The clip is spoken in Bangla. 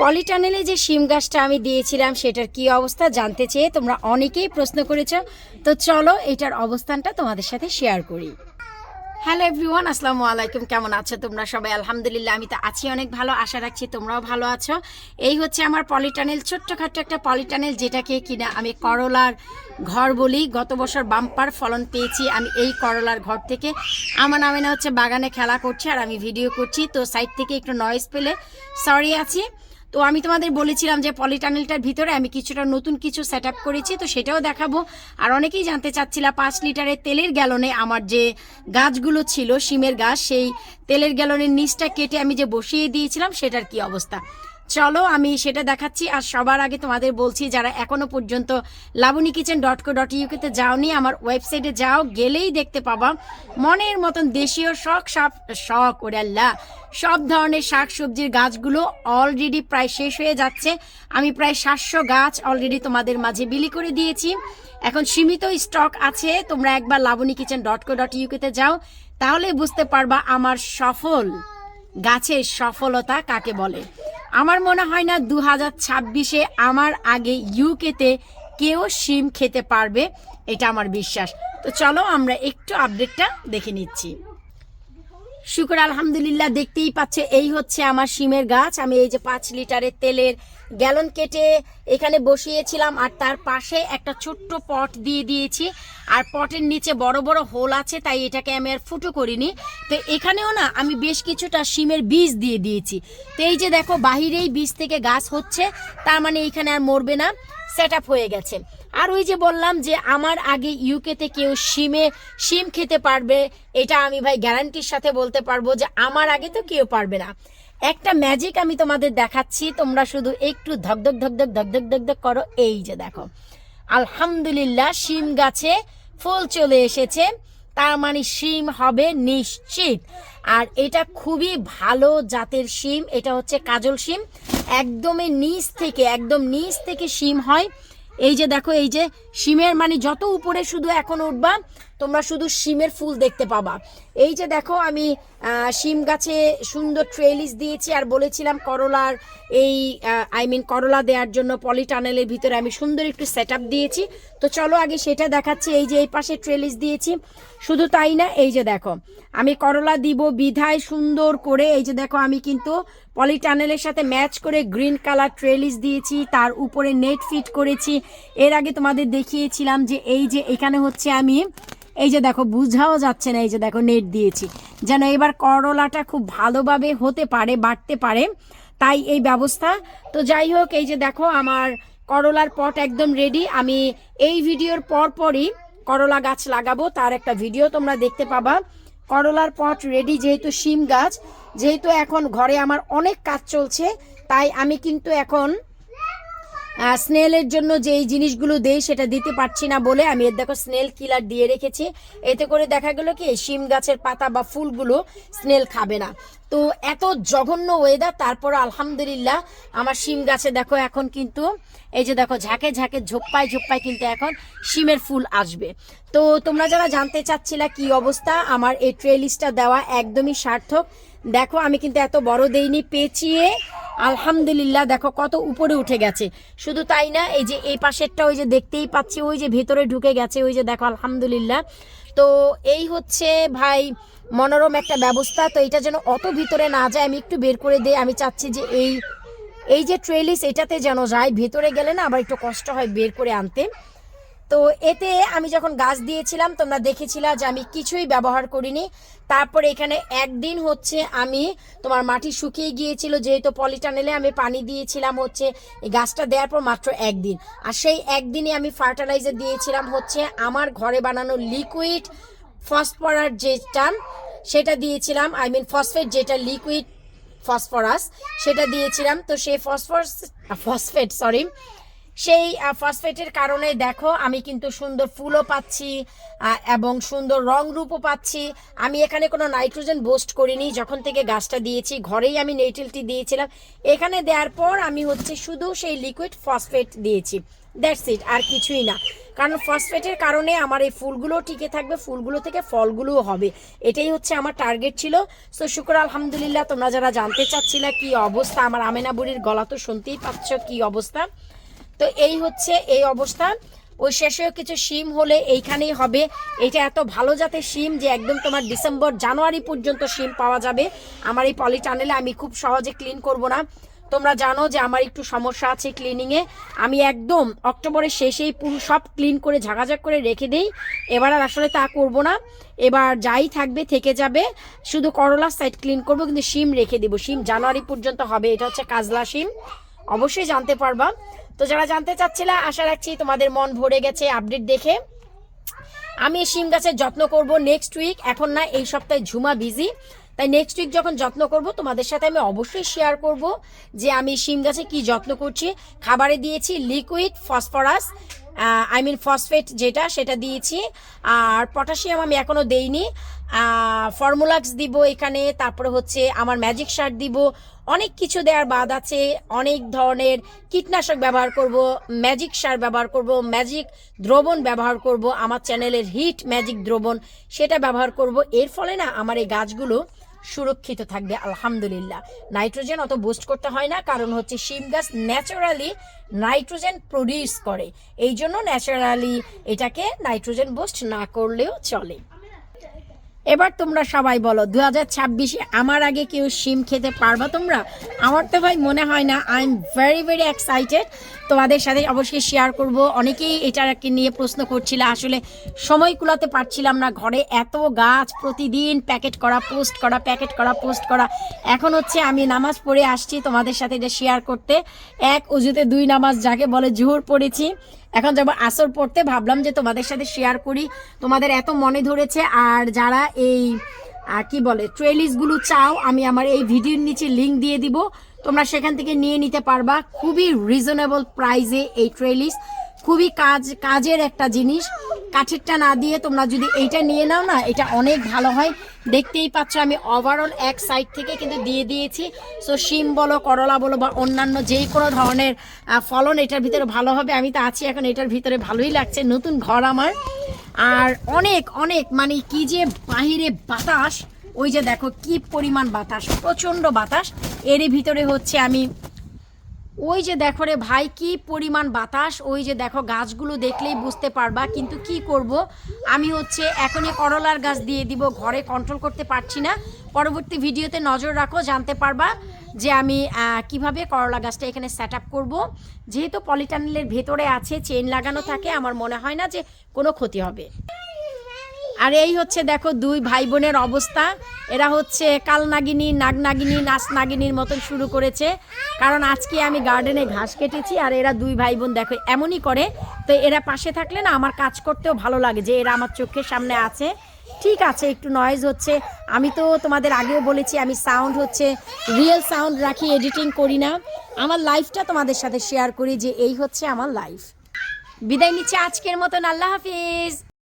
পলিটানেলে যে শিম গাছটা আমি দিয়েছিলাম সেটার কি অবস্থা জানতে চেয়ে তোমরা অনেকেই প্রশ্ন করেছো। তো চলো এটার অবস্থানটা তোমাদের সাথে শেয়ার করি। হ্যালো এভরিওয়ান, আসসালামু আলাইকুম। কেমন আছো তোমরা সবাই? আলহামদুলিল্লাহ আমি তো আছি অনেক ভালো, আশা রাখছি তোমরাও ভালো আছো। এই হচ্ছে আমার পলিটানেল, ছোট্টখাট্ট একটা পলিটানেল, যেটাকে কিনা আমি করলার ঘর বলি। গত বছর বাম্পার ফলন পেয়েছি আমি এই করলার ঘর থেকে। আমার নামে না হচ্ছে বাগানে খেলা করছে আর আমি ভিডিও করছি, তো সাইড থেকে একটু নয়েজ পেলে সরি আছি। তো আমি তোমাদের বলেছিলাম যে পলিটানেলটার ভিতরে আমি কিছুটা নতুন কিছু সেট আপ করেছি, তো সেটাও দেখাবো। আর অনেকেই জানতে চাচ্ছিলা 5 লিটারের তেলের গ্যালনে আমার যে গাছগুলো ছিল শিমের গাছ, সেই তেলের গ্যালনের নিচটা কেটে আমি যে বসিয়ে দিয়েছিলাম সেটার কি অবস্থা। চলো আমি সেটা দেখাচ্ছি। আর সবার আগে তোমাদের বলছি, যারা এখনো পর্যন্ত labunikitchen.co.uk তে যাওনি, আমার ওয়েবসাইটে যাও, গেলেই দেখতে পাবা মনের মতন দেশীয় শখ ওরে আল্লাহ সব ধরনের শাকসবজির গাছগুলো অলরেডি প্রায় শেষ হয়ে যাচ্ছে। আমি প্রায় 700 গাছ অলরেডি তোমাদের মাঝে বিলি করে দিয়েছি। এখন সীমিত স্টক আছে, তোমরা একবার labunikitchen.co.uk তে যাও, তাহলে বুঝতে পারবা আমার সফল গাছের সফলতা কাকে বলে। আমার মনে হয় না 2026-এ আমার আগে ইউকেতে কেউ শিম খেতে পারবে, এটা আমার বিশ্বাস। তো চলো আমরা একটু আপডেটটা দেখে নিচ্ছি। শুকর আলহামদুলিল্লাহ, দেখতেই পাচ্ছে এই হচ্ছে আমার শিমের গাছ। আমি এই যে 5 লিটারের তেলের গ্যালন কেটে এখানে বসিয়েছিলাম, আর তার পাশে একটা ছোট্ট পট দিয়ে দিয়েছি। আর পটের নিচে বড় বড় হোল আছে, তাই এটাকে আমি আর ফুটো করিনি। তো এখানেও না আমি বেশ কিছুটা শিমের বীজ দিয়ে দিয়েছি। তো এই যে দেখো বাহিরেই বীজ থেকে গাছ হচ্ছে, তার মানে এইখানে আর মরবে না, সেট আপ হয়ে গেছে। আর ওই যে বললাম যে আমার আগে ইউকেতে কেউ শিম খেতে পারবে, এটা আমি ভাই গ্যারান্টির সাথে বলতে পারবো যে আমার আগে তো কেউ পারবে না। একটা ম্যাজিক আমি তোমাদের দেখাচ্ছি, তোমরা শুধু একটু ধকধক ধকধক ধকধক ধকধক করো। এই যে দেখো আলহামদুলিল্লাহ শিম গাছে ফুল চলে এসেছে, তার মানে শিম হবে নিশ্চিত। আর এটা খুবই ভালো জাতের শিম, এটা হচ্ছে কাজল শিম। একদম নিচ থেকে শিম হয়। এই যে দেখো, এই যে শিমের মানে যত উপরে শুধু এখন উঠবা তোমরা শুধু শিমের ফুল দেখতে পাবা। এই যে দেখো আমি শিম গাছে সুন্দর ট্রেলিস দিয়েছি, আর বলেছিলাম করলার এই করলা দেওয়ার জন্য পলিটানেলের ভিতরে আমি সুন্দর একটু সেট আপ দিয়েছি। তো চলো আগে সেটা দেখাচ্ছি। এই যে এই পাশে ট্রেলিস দিয়েছি, শুধু তাই না, এই যে দেখো আমি করলা দিব বিধায় সুন্দর করে এই যে দেখো আমি কিন্তু পলিটানেলের সাথে ম্যাচ করে গ্রিন কালার ট্রেলিস দিয়েছি, তার উপরে নেট ফিট করেছি। এর আগে তোমাদের দেখিয়েছিলাম যে এই যে এখানে হচ্ছে আমি এই যে দেখো বুঝাও যাচ্ছে না, এই যে দেখো নেট দিয়েছি যেন এবার করলাটা খুব ভালোভাবে হতে পারে, বাড়তে পারে, তাই এই ব্যবস্থা। তো যাই হোক, এই যে দেখো আমার করলার পট একদম রেডি। আমি এই ভিডিওর পরই করলা গাছ লাগাবো, তার একটা ভিডিও তোমরা দেখতে পাবা। করলার পট রেডি, যেহেতু শিম গাছ, যেহেতু এখন ঘরে আমার অনেক কাজ চলছে, তাই আমি কিন্তু এখন স্নেলের জন্য যেই জিনিসগুলো দেই সেটা দিতে পারছি না বলে আমি এর দেখো স্নেল কিলার দিয়ে রেখেছি। এতে করে দেখা গেল কি শিম গাছের পাতা বা ফুলগুলো স্নেল খাবে না। তো এত জঘন্য ওয়েদার, তারপর আলহামদুলিল্লাহ আমার শিম গাছে দেখো এখন কিন্তু এই যে দেখো ঝাঁকে ঝাঁকে ঝোপ্পায় কিন্তু এখন শিমের ফুল আসবে। তো তোমরা যারা জানতে চাচ্ছিলা কি অবস্থা, আমার এই ট্রেলিসটা দেওয়া একদমই সার্থক। দেখো আমি কিন্তু এত বড় দেইনি, পেঁচিয়ে আলহামদুলিল্লাহ দেখো কত উপরে উঠে গেছে। শুধু তাই না, এই যে এই পাশেরটা ওই যে দেখতেই পাচ্ছি ওই যে ভেতরে ঢুকে গেছে, ওই যে দেখো আলহামদুলিল্লাহ। তো এই হচ্ছে ভাই মনোরম একটা ব্যবস্থা। তো এটা যেন অত ভিতরে না যায়, আমি একটু বের করে দিই। আমি চাচ্ছি যে এই যে ট্রেলিস এটাতে যেন যায়, ভেতরে গেলে না আবার একটু কষ্ট হয় বের করে আনতে। তো এতে আমি যখন গাছ দিয়েছিলাম তোমরা দেখেছিলা যে আমি কিছুই ব্যবহার করিনি। তারপরে এখানে একদিন হচ্ছে আমি তোমার মাটি শুকিয়ে গিয়েছিল, যেহেতু পলিটানেলে আমি পানি দিয়েছিলাম হচ্ছে এই গাছটা দেওয়ার পর মাত্র একদিন, আর সেই একদিনে আমি ফার্টিলাইজার দিয়েছিলাম হচ্ছে আমার ঘরে বানানো লিকুইড ফসফরাস যেটা, সেটা দিয়েছিলাম। ফসফেট, যেটা লিকুইড ফসফরাস সেটা দিয়েছিলাম। তো সেই সেই ফসফেটের কারণে দেখো আমি কিন্তু সুন্দর ফুলও পাচ্ছি এবং সুন্দর রং রূপও পাচ্ছি। আমি এখানে কোনো নাইট্রোজেন বুস্ট করিনি, যখন থেকে গাছটা দিয়েছি ঘরেই আমি নেটিলটি দিয়েছিলাম। এখানে দেওয়ার পর আমি হচ্ছে শুধু সেই লিকুইড ফসফেট দিয়েছি, দ্যাটস ইট, আর কিছুই না। কারণ ফসফেটের কারণে আমার এই ফুলগুলো টিকে থাকবে, ফুলগুলো থেকে ফলগুলোও হবে, এটাই হচ্ছে আমার টার্গেট ছিল। সো শুকর আলহামদুলিল্লাহ। তোমরা যারা জানতে চাচ্ছিলে কি অবস্থা, আমার আমেনা বুড়ির গলা তো শুনতেই পাচ্ছ কি অবস্থা, তো এই হচ্ছে এই অবস্থা। ওই শেষেও কিছু শিম হলে এইখানেই হবে। এটা এত ভালো জাতের শিম যে একদম তোমার ডিসেম্বর জানুয়ারি পর্যন্ত শিম পাওয়া যাবে আমার এই পলি টানেলে। আমি খুব সহজে ক্লিন করব না, তোমরা জানো যে আমার একটু সমস্যা আছে ক্লিনিংয়ে। আমি একদম অক্টোবরের শেষেই পুরো সব ক্লিন করে ঝাঁকাঝাক করে রেখে দিই। এবার আর আসলে তা করব না, এবার যাই থাকবে থেকে যাবে, শুধু করলার সাইড ক্লিন করব, কিন্তু শিম রেখে দেবো। শিম জানুয়ারি পর্যন্ত হবে, এটা হচ্ছে কাজলা শিম, অবশ্যই জানতে পারবা। তো যারা জানতে চাচ্ছিলে, আশা রাখছি তোমাদের মন ভরে গেছে আপডেট দেখে। আমি শিম গাছের যত্ন করব নেক্সট উইক, এখন না, এই সপ্তাহে ঝুমা বিজি, তাই নেক্সট উইক যখন যত্ন করব তোমাদের সাথে আমি অবশ্যই শেয়ার করব যে আমি শিম গাছে কি যত্ন করছি। খাবারে দিয়েছি লিকুইড ফসফরাস, ফসফেট যেটা, সেটা দিয়েছি। আর পটাশিয়াম আমি এখনও দেইনি। ফর্মুলাক্স দিব এখানে, তারপরে হচ্ছে আমার ম্যাজিক সার দিব, অনেক কিছু দেওয়ার বাদ আছে। অনেক ধরনের কীটনাশক ব্যবহার করব, ম্যাজিক সার ব্যবহার করব, ম্যাজিক দ্রবণ ব্যবহার করব, আমার চ্যানেলের হিট ম্যাজিক দ্রবণ সেটা ব্যবহার করব। এর ফলে না আমার এই গাছগুলো সুরক্ষিত থাকবে আলহামদুলিল্লাহ। নাইট্রোজেন অত বুস্ট করতে হয় না, কারণ হচ্ছে শিম গাছ ন্যাচারালি নাইট্রোজেন প্রডিউস করে, এই জন্য ন্যাচারালি এটাকে নাইট্রোজেন বুস্ট না করলেও চলে। এবার তোমরা সবাই বলো 2026-এ আমার আগে কেউ শিম খেতে পারবা তোমরা? আমার তো ভাই মনে হয় না। I am very very excited, তোমাদের সাথে অবশ্যই শেয়ার করব। অনেকেই এটাকে নিয়ে প্রশ্ন করছিল, আসলে সময় কুলাতে পারছিলাম না, ঘরে এত গাছ, প্রতিদিন প্যাকেট করা পোস্ট করা, প্যাকেট করা পোস্ট করা। এখন হচ্ছে আমি নামাজ পড়ে আসছি তোমাদের সাথে এটা শেয়ার করতে। এক অজুতে দুই নামাজ যাকে বলে জোহর পড়েছি, এখন যাব আসর পড়তে, ভাবলাম যে তোমাদের সাথে শেয়ার করি, তোমাদের এত মনে ধরেছে। আর যারা এই কি বলে ট্রেলিসগুলো চাও, আমি আমার এই ভিডিওর নিচে লিঙ্ক দিয়ে দিব, তোমরা সেখান থেকে নিয়ে নিতে পারবা খুবই রিজনেবল প্রাইসে। এই ট্রেলিস খুবই কাজের একটা জিনিস, কাঠেরটা না দিয়ে তোমরা যদি এইটা নিয়ে নাও না, এটা অনেক ভালো হয়। দেখতেই পাচ্ছ আমি ওভারঅল এক সাইড থেকে কিন্তু দিয়ে দিয়েছি। সো শিম বলো, করলা বলো, বা অন্যান্য যেই কোনো ধরনের ফলন এটার ভিতরে ভালো হবে। আমি তো আছি এখন এটার ভিতরে, ভালোই লাগছে, নতুন ঘর আমার। আর অনেক অনেক মানে কি যে বাহিরে বাতাস, ওই যে দেখো কি পরিমাণ বাতাস, প্রচণ্ড বাতাস। এরই ভিতরে হচ্ছে আমি, ওই যে দেখো রে ভাই কি পরিমাণ বাতাস, ওই যে দেখো গাছগুলো দেখলেই বুঝতে পারবা। কিন্তু কি করব, আমি হচ্ছে এখনই করলার গাছ দিয়ে দিব, ঘরে কন্ট্রোল করতে পারছি না। পরবর্তী ভিডিওতে নজর রাখো, জানতে পারবা যে আমি কিভাবে করলা গাছটা এখানে সেট আপ করবো। যেহেতু পলিটানেলের ভেতরে আছে, চেইন লাগানো থাকে, আমার মনে হয় না যে কোনো ক্ষতি হবে। আর এই হচ্ছে দেখো দুই ভাই বোনের অবস্থা, এরা হচ্ছে কাল নাগিনী, নাগ নাগিনী, নাচ নাগিনীর মতন শুরু করেছে। কারণ আজকে আমি গার্ডেনে ঘাস কেটেছি, আর এরা দুই ভাই বোন দেখো এমনই করে। তো এরা পাশে থাকলে না আমার কাজ করতেও ভালো লাগে, যে এরা আমার চোখের সামনে আছে। ঠিক আছে, একটু নয়েজ হচ্ছে, আমি তো তোমাদের আগেও বলেছি আমি সাউন্ড হচ্ছে রিয়েল সাউন্ড রাখি, এডিটিং করি না। আমার লাইফটা তোমাদের সাথে শেয়ার করি, যে এই হচ্ছে আমার লাইফ। বিদায় নিচ্ছে আজকের মতন, আল্লাহ হাফিজ।